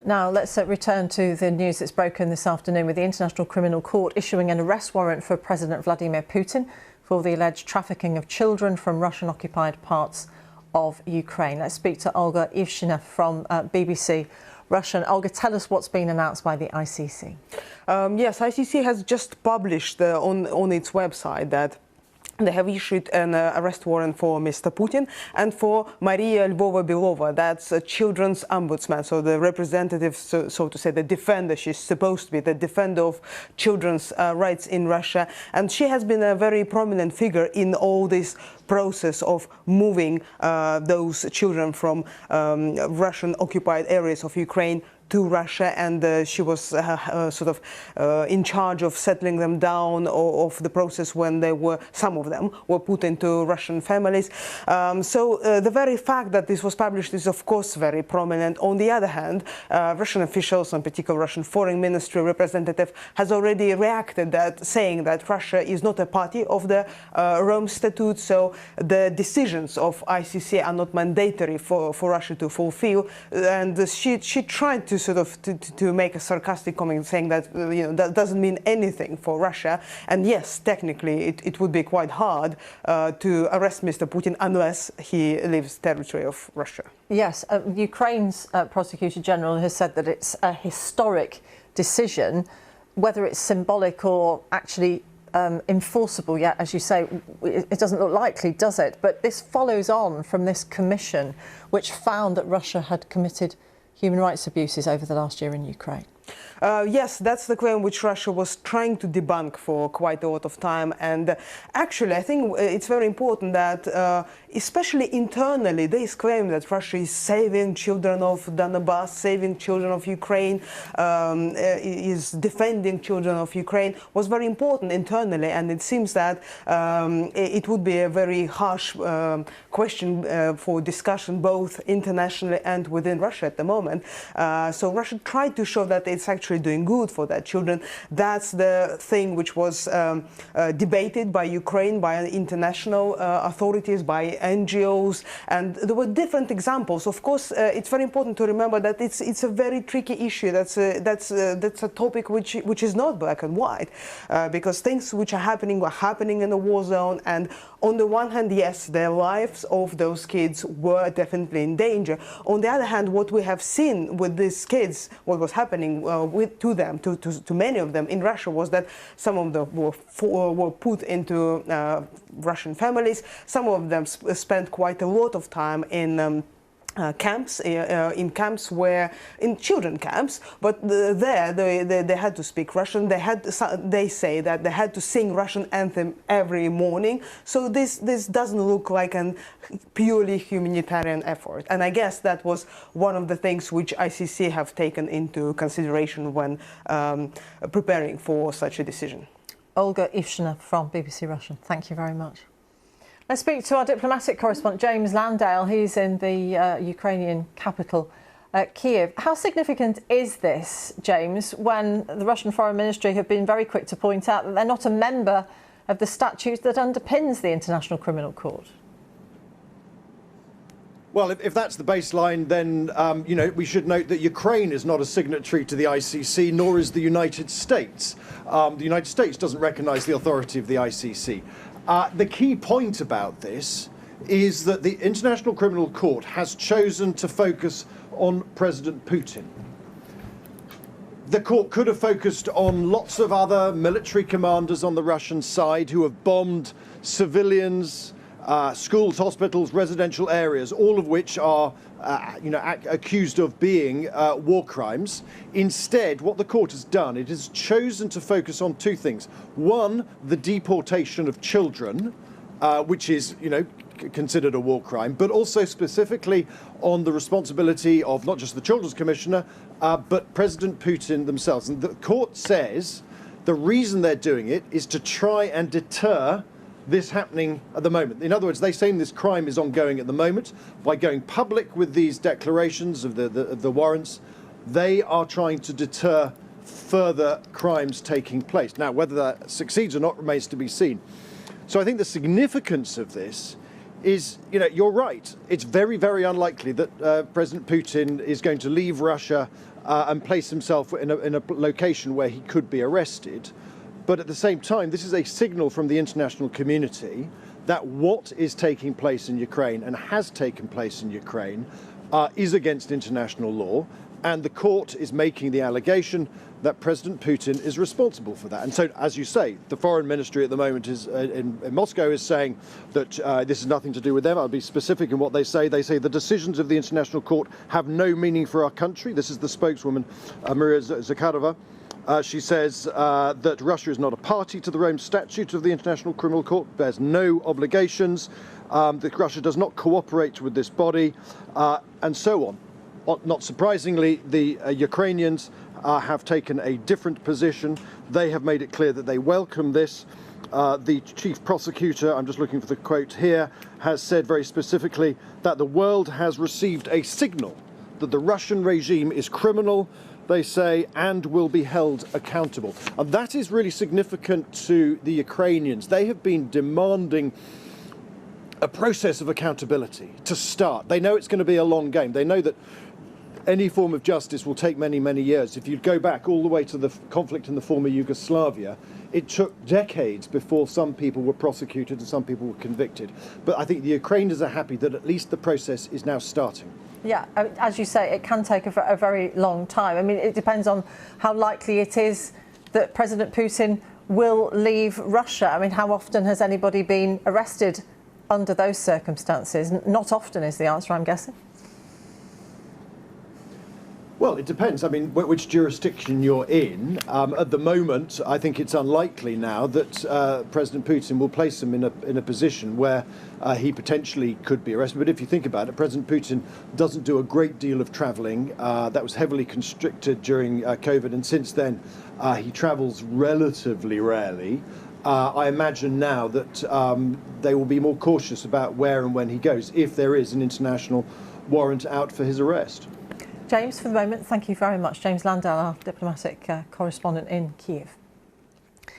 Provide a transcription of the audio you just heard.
Now let's return to the news that's broken this afternoon, with the International Criminal Court issuing an arrest warrant for President Vladimir Putin for the alleged trafficking of children from Russian-occupied parts of Ukraine. Let's speak to Olga Ivshina from BBC Russian. Olga, tell us what's been announced by the ICC. Yes, ICC has just published on its website that they have issued an arrest warrant for Mr. Putin and for Maria Lvova-Belova. That's a children's ombudsman, so the representative, so to say, the defender. She's supposed to be the defender of children's rights in Russia. And she has been a very prominent figure in all this process of moving those children from Russian-occupied areas of Ukraine to Russia, and she was sort of in charge of settling them down, or of the process when some of them were put into Russian families. So the very fact that this was published is of course very prominent. On the other hand, Russian officials, in particular Russian Foreign Ministry representative, has already reacted saying that Russia is not a party of the Rome Statute, so the decisions of ICC are not mandatory for Russia to fulfill. And she tried to sort of to make a sarcastic comment saying that that doesn't mean anything for Russia, and yes, technically it would be quite hard to arrest Mr. Putin unless he leaves territory of Russia. Yes, Ukraine's Prosecutor General has said that it's a historic decision. Whether it's symbolic or actually enforceable yet, as you say, it doesn't look likely, does it? But this follows on from this commission which found that Russia had committed human rights abuses over the last year in Ukraine. Yes, that's the claim which Russia was trying to debunk for quite a lot of time. And actually, I think it's very important that, especially internally, this claim that Russia is saving children of Donbass, saving children of Ukraine, is defending children of Ukraine, was very important internally. And it seems that it would be a very harsh question for discussion both internationally and within Russia at the moment. So Russia tried to show that it's actually doing good for their children. That's the thing which was debated by Ukraine, by international authorities, by NGOs, and there were different examples. Of course, it's very important to remember that it's a very tricky issue. That's a topic which is not black and white, because things which are happening in a war zone, and on the one hand, yes, the lives of those kids were definitely in danger. On the other hand, what we have seen with these kids, what was happening to many of them in Russia, was that some of them were put into Russian families. Some of them spent quite a lot of time in camps, in children camps, but there they had to speak Russian. They say that they had to sing Russian anthem every morning. So this doesn't look like a purely humanitarian effort. And I guess that was one of the things which ICC have taken into consideration when preparing for such a decision. Olga Ivshina from BBC Russian, thank you very much. Let's speak to our diplomatic correspondent, James Landale. He's in the Ukrainian capital, Kiev. How significant is this, James, when the Russian Foreign Ministry have been very quick to point out that they're not a member of the statute that underpins the International Criminal Court? Well, if that's the baseline, then we should note that Ukraine is not a signatory to the ICC, nor is the United States. The United States doesn't recognise the authority of the ICC. The key point about this is that the International Criminal Court has chosen to focus on President Putin. The court could have focused on lots of other military commanders on the Russian side who have bombed civilians, schools, hospitals, residential areas, all of which are accused of being war crimes. Instead, what the court has done, it has chosen to focus on two things. One, the deportation of children, which is, considered a war crime, but also specifically on the responsibility of not just the Children's Commissioner, but President Putin themselves. And the court says the reason they're doing it is to try and deter this happening at the moment. In other words, they say this crime is ongoing at the moment. By going public with these declarations of the warrants, they are trying to deter further crimes taking place. Now, whether that succeeds or not remains to be seen. So I think the significance of this is, you're right. It's very, very unlikely that President Putin is going to leave Russia and place himself in a location where he could be arrested. But at the same time, this is a signal from the international community that what is taking place in Ukraine and has taken place in Ukraine is against international law, and the court is making the allegation that President Putin is responsible for that. And so, as you say, the foreign ministry at the moment is in Moscow is saying that this has nothing to do with them. I'll be specific in what they say. They say the decisions of the International Court have no meaning for our country. This is the spokeswoman, Maria Zakharova. She says that Russia is not a party to the Rome Statute of the International Criminal Court, bears no obligations, that Russia does not cooperate with this body, and so on. Not surprisingly, the Ukrainians have taken a different position. They have made it clear that they welcome this. The chief prosecutor, I'm just looking for the quote here, has said very specifically that the world has received a signal that the Russian regime is criminal, they say, and will be held accountable. And that is really significant to the Ukrainians. They have been demanding a process of accountability to start. They know it's going to be a long game. They know that any form of justice will take many, many years. If you go back all the way to the conflict in the former Yugoslavia, it took decades before some people were prosecuted and some people were convicted. But I think the Ukrainians are happy that at least the process is now starting. Yeah, as you say, it can take a very long time. I mean, it depends on how likely it is that President Putin will leave Russia. I mean, how often has anybody been arrested under those circumstances? Not often is the answer, I'm guessing. Well, it depends. I mean, which jurisdiction you're in. At the moment, I think it's unlikely now that President Putin will place him in a position where he potentially could be arrested. But if you think about it, President Putin doesn't do a great deal of travelling. That was heavily constricted during COVID, and since then he travels relatively rarely. I imagine now that they will be more cautious about where and when he goes, if there is an international warrant out for his arrest. James, for the moment, thank you very much. James Landale, our diplomatic correspondent in Kyiv.